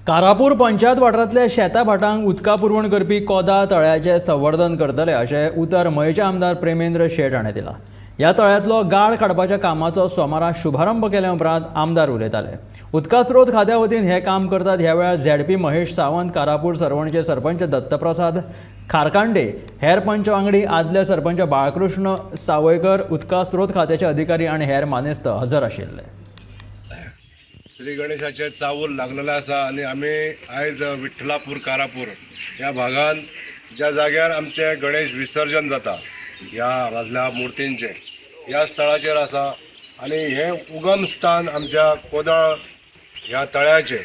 कारापूर पंचायत वाठारांतल्या शेता भाटांक उदका पुरवण करपी कोदा तळ्याचें संवर्धन करतले अशें उतर मयेचे आमदार प्रेमेंद्र शेट हाणें दिलां। ह्या तळ्यांतलो गाळ काडपाच्या कामाचो सोमारा शुभारंभ केले उपरांत आमदार उलयताले। उदका स्रोत खात्या वतीन हे काम करतात। ह्या वेळार झेडपी महेश सावंत, कारापूर सरवणचे सरपंच दत्तप्रसाद खारकांडे, हेर पंच वांगडी आदले सरपंच बाळकृष्ण सावयकर, उदका स्रोत खात्याचे अधिकारी आनी हेर मानेस्त हजर आशिल्ले। श्री गणेशाचे चावल लागलेले आसा आणि आम्ही आयज विठ्ठलापूर कारापूर या भागात ज्या जाग्यार आमचे गणेश विसर्जन जाता ह्या वाजल्या मुर्तींचे ह्या स्थळाचेर आसा आणि हे उगम स्थान आमच्या कोदळ ह्या तळ्याचे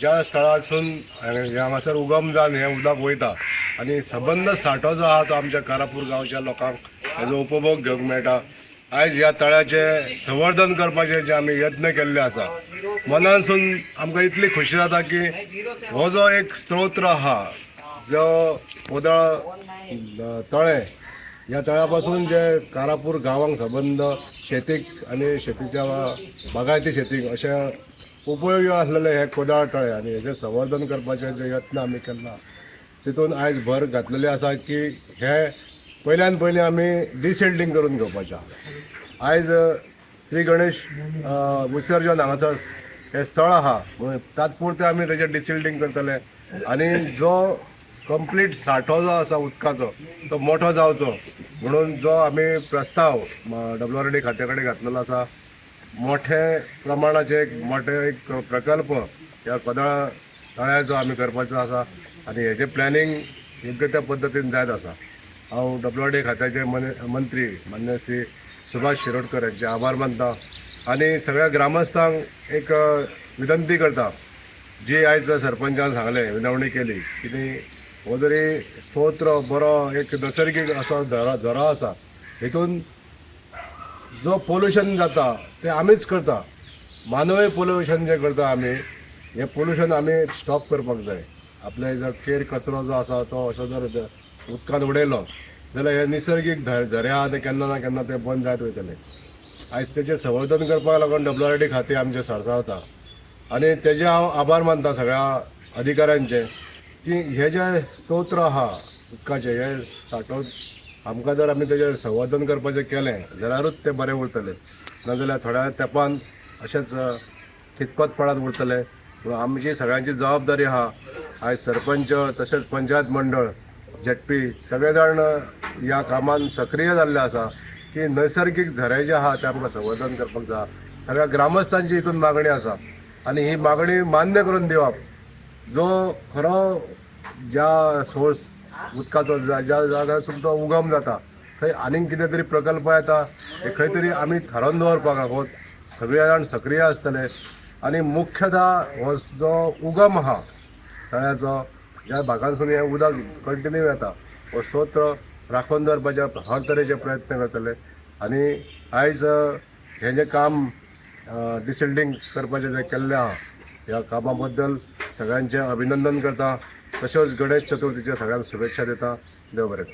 ज्या स्थळासून ह्या हांगासर उगम जावन हे उदक वयता आणि सबंद साठो जो आहा तो आमच्या कारापूर गांवच्या लोकांक हेजो उपभोग घेवंक मेळटा। आयज ह्या तळ्याचे संवर्धन करपाचे जे आमी यत्न केल्ले आसा मनासून आमकां इतली खुशी जाता की हो जो एक स्त्रोत्र आहा जो कोदळ तळे ह्या तळ्यापासून जे कारापूर गांवांक संबंध शेतीक आनी शेतीच्या बागायती शेतीक अशे उपयोगी आसलेले हे कोदळ तळे आनी हेजें संवर्धन करपाचे जे यत्न आमी केला तितून आयज भर घातलेली आसा की हे पयल्यान पयलीं आमी डिसिल्टींग करून घेवपाचें। आयज श्री गणेश विसर्जन हांगासर हे स्थळ आहा म्हणून तात्पुरते आमी तेजें डिसिल्टींग करतले आनी जो कंप्लीट साठो जो आसा उदकाचो तो मोठो जावचो म्हणून जो आमी प्रस्ताव WRD खात्या कडेन घातलेलो आसा। मोठे प्रमाणाचे एक प्रकल्प ह्या कोदळ तळ्याचो आमी करपाचो आसा आनी हेजें प्लॅनिंग योग्य त्या पद्दतीन जायत आसा। हांव WRD खात्याचे मंत्री मान्य श्री सुभाष शिरोडकर यांचे आभार मानता आणि सगळ्या ग्रामस्थांक एक विनंती करता जी आयज सरपंचान सांगले विनवणी केली की हो जरी स्तोत्र बरो एक नैसर्गिक असो झरो आसा हितून जो पोल्युशन जाता ते आमीच करता। मानवी पोल्युशन जे करता आमी हे पोल्युशन आमी स्टॉप करपाक जाय। आपले जर केर कचरो जो आसा तो असो जर उदकांत उडयलो जाल्यार हे नैसर्गिक झरे आहा ते केन्ना ना केन्ना ते बंद जायत वयतले। आयज तेजें संवर्धन करपाक लागून WRD खातें आमचें सडसावता आनी तेजे हांव आभार मानता सगळ्या अधिकाऱ्यांचे की हे जे स्तोत्र आहा उदकाचे हे साठोवन आमकां जर आमी तेजें संवर्धन करपाचें केलें जाल्यारूच ते बरें उरतलें, नाजाल्यार थोड्या तेंपान अशेंच खितपत पडत उरतले। म्हणून आमची सगळ्यांची जबाबदारी आहा। आयज सरपंच तशेंच पंचायत मंडळ ZP सगळे जाण ह्या कामान सक्रिय जाल्ले आसा की नैसर्गिक झरे जे आहा ते आमकां संवर्धन करपाक जाय। सगळ्या ग्रामस्थांची हितून मागणी आसा आनी ही मागणी मान्य करून दिवप जो खरो ज्या सोर्स उदकाचो ज्या जाग्यासून तो उगम जाता थंय आनीक कितें तरी प्रकल्प येता हे खंय तरी आमी थारोवन दवरपाक लागून सगळे जाण सक्रिय आसतले आनी मुख्यतः हो जो उगम आहा तळ्याचो ज्या भागांसून हे उदक कंटिन्यू येता हो स्तोत्र राखून दवरपाचे हर तरेचे प्रयत्न करतले आनी आयज हें जें काम डिसिल्टींग करपाचें जें केल्लें आहा ह्या कामा बद्दल सगळ्यांचें अभिनंदन करता। तशेंच गणेश चतुर्थीचे सगळ्यांक शुभेच्छा दिता। देव बरें।